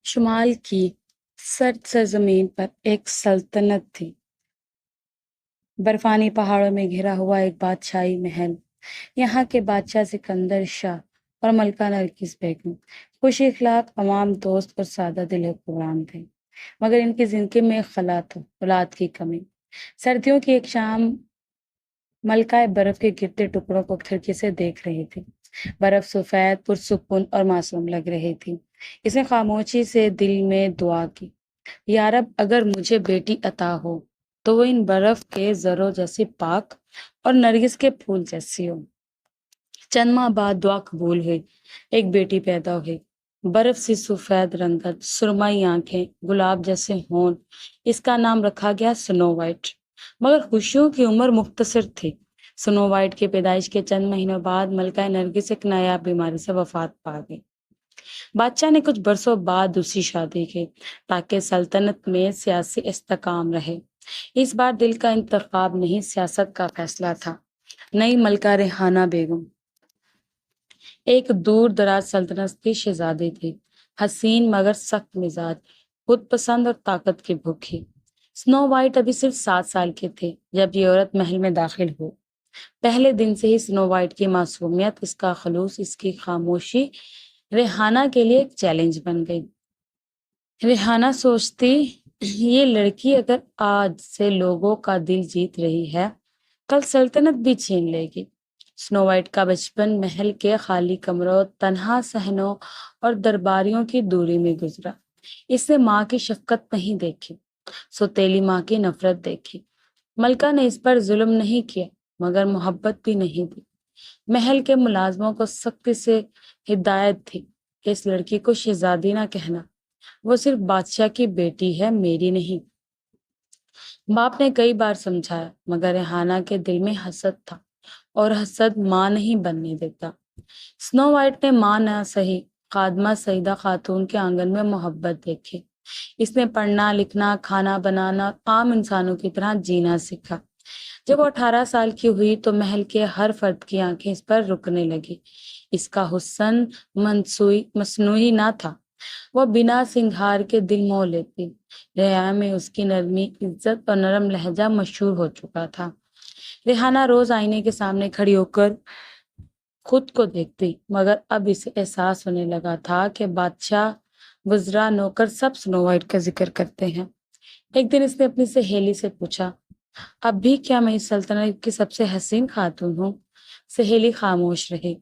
شمال کی سرد سرزمین پر ایک سلطنت تھی، برفانی پہاڑوں میں گھرا ہوا ایک بادشاہی محل۔ یہاں کے بادشاہ سکندر شاہ اور ملکہ نرگس بیگم خوش اخلاق، عوام دوست اور سادہ دل حکمران تھے، مگر ان کی زندگی میں ایک خلا تھا، اولاد کی کمی۔ سردیوں کی ایک شام ملکہ برف کے گرتے ٹکڑوں کو کھڑکی سے دیکھ رہی تھی۔ برف سفید، پرسکون اور معصوم لگ رہی تھی۔ اس نے خاموشی سے دل میں دعا کی، یا رب، اگر مجھے بیٹی عطا ہو تو وہ ان برف کے ذروں جیسی پاک اور نرگس کے پھول جیسی ہو۔ چند ماہ بعد دعا قبول ہوئی، ایک بیٹی پیدا ہوئی۔ برف سی سفید رنگت، سرمئی آنکھیں، گلاب جیسے ہونٹ۔ اس کا نام رکھا گیا سنو وائٹ۔ مگر خوشیوں کی عمر مختصر تھی۔ سنو وائٹ کی پیدائش کے چند مہینوں بعد ملکہ نرگس ایک نایاب بیماری سے وفات پا گئی۔ بادشاہ نے کچھ برسوں بعد دوسری شادی کی تاکہ سلطنت میں سیاسی استحکام رہے۔ اس بار دل کا انتخاب نہیں، سیاست کا فیصلہ تھا۔ نئی ملکہ ریحانہ بیگم ایک دور دراز سلطنت کی شہزادی تھی، حسین مگر سخت مزاج، خود پسند اور طاقت کی بھوکی۔ سنو وائٹ ابھی صرف 7 سال کی تھی جب یہ عورت محل میں داخل ہوئی۔ پہلے دن سے ہی سنو وائٹ کی معصومیت، اس کا خلوص، اس کی خاموشی ریحانہ کے لیے ایک چیلنج بن گئی۔ ریحانہ سوچتی، یہ لڑکی اگر آج سے لوگوں کا دل جیت رہی ہے، کل سلطنت بھی چھین لے گی۔ سنو وائٹ کا بچپن محل کے خالی کمروں، تنہا صحنوں اور درباریوں کی دوری میں گزرا۔ اس نے ماں کی شفقت نہیں دیکھی، سوتیلی ماں کی نفرت دیکھی۔ ملکہ نے اس پر ظلم نہیں کیا مگر محبت بھی نہیں دی۔ محل کے ملازموں کو سختی سے ہدایت تھی کہ اس لڑکی کو شہزادی نہ کہنا، وہ صرف بادشاہ کی بیٹی ہے، میری نہیں۔ باپ نے کئی بار سمجھایا مگر ریحانہ کے دل میں حسد تھا، اور حسد ماں نہیں بننے دیتا۔ سنو وائٹ نے ماں نہ سہی، خادمہ سعیدہ خاتون کے آنگن میں محبت دیکھی۔ اس نے پڑھنا، لکھنا، کھانا بنانا، عام انسانوں کی طرح جینا سیکھا۔ جب وہ 18 سال کی ہوئی تو محل کے ہر فرد کی آنکھیں اس پر رکنے لگی۔ اس کا حسن مصنوعی نہ تھا، وہ بنا سنگھار کے دل موہ لیتی۔ ریا میں اس کی نرمی، عزت اور نرم لہجہ مشہور ہو چکا تھا۔ ریحانہ روز آئینے کے سامنے کھڑی ہو کر خود کو دیکھتی، مگر اب اسے احساس ہونے لگا تھا کہ بادشاہ، وزراء، نوکر سب سنو وائٹ کا ذکر کرتے ہیں۔ ایک دن اس نے اپنی سہیلی سے پوچھا، اب بھی کیا میں اس سلطنت کی سب سے حسین خاتون ہوں؟ سہیلی خاموش رہی،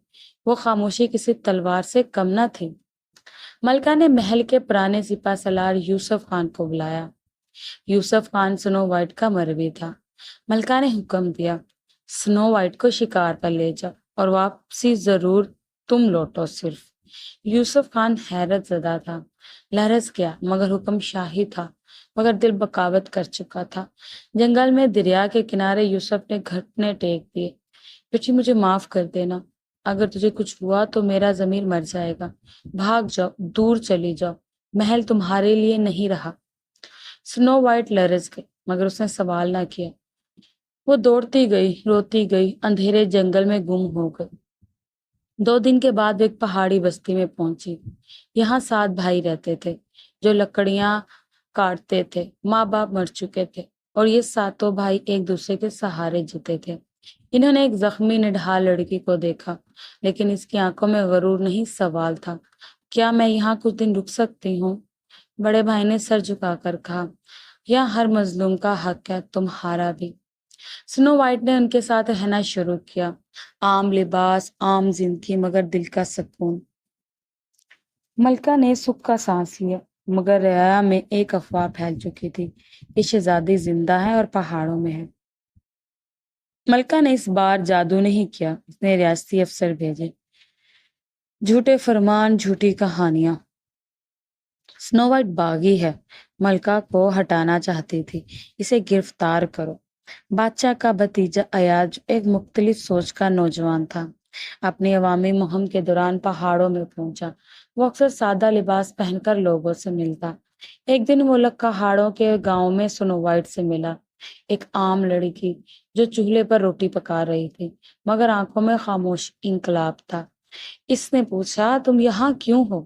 وہ خاموشی کسی تلوار سے کم نہ تھی۔ ملکہ نے محل کے پرانے سپہ سالار یوسف خان کو بلایا۔ یوسف خان سنو وائٹ کا مروی تھا۔ ملکہ نے حکم دیا، سنو وائٹ کو شکار پر لے جاؤ اور واپسی ضرور تم لوٹو صرف۔ یوسف خان حیرت زدہ تھا، لرز گیا، مگر حکم شاہی تھا، مگر دل بغاوت کر چکا تھا۔ جنگل میں دریا کے کنارے یوسف نے گھٹنے ٹیک دیے، بیٹی مجھے معاف کر دینا، اگر تجھے کچھ ہوا تو میرا ضمیر مر جائے گا، بھاگ جاؤ، دور چلی جاؤ، محل تمہارے لیے نہیں رہا۔ سنو وائٹ لرز گئی مگر اس نے سوال نہ کیا۔ وہ دوڑتی گئی، روتی گئی، اندھیرے جنگل میں گم ہو گئی۔ 2 دن کے بعد وہ ایک پہاڑی بستی میں پہنچی۔ یہاں 7 بھائی رہتے تھے جو لکڑیاں کاٹتے تھے۔ ماں باپ مر چکے تھے اور یہ 7 بھائی ایک دوسرے کے سہارے جیتے تھے۔ انہوں نے ایک زخمی نڈھال لڑکی کو دیکھا، لیکن اس کی آنکھوں میں غرور نہیں، سوال تھا، کیا میں یہاں کچھ دن رک سکتی ہوں؟ بڑے بھائی نے سر جھکا کر کہا، یہاں ہر مظلوم کا حق ہے، تمہارا بھی۔ سنو وائٹ نے ان کے ساتھ رہنا شروع کیا، عام لباس، عام زندگی، مگر دل کا سکون۔ ملکہ نے سکھ کا سانس لیا، مگر ریا میں ایک افواہ پھیل چکی تھی، یہ شہزادی زندہ ہے اور پہاڑوں میں ہے۔ ملکہ نے اس بار جادو نہیں کیا، اس نے ریاستی افسر بھیجے، جھوٹے فرمان، جھوٹی کہانیاں۔ سنو وائٹ باغی ہے، ملکہ کو ہٹانا چاہتی تھی، اسے گرفتار کرو۔ بادشاہ کا بھتیجا ایاز ایک مختلف سوچ کا نوجوان تھا، اپنی عوامی مہم کے دوران پہاڑوں میں پہنچا۔ وہ اکثر سادہ لباس پہن کر لوگوں سے ملتا۔ ایک دن وہ پہاڑوں کے گاؤں میں سنو وائٹ سے ملا، ایک عام لڑکی جو چولہے پر روٹی پکا رہی تھی، مگر آنکھوں میں خاموش انقلاب تھا۔ اس نے پوچھا، تم یہاں کیوں ہو؟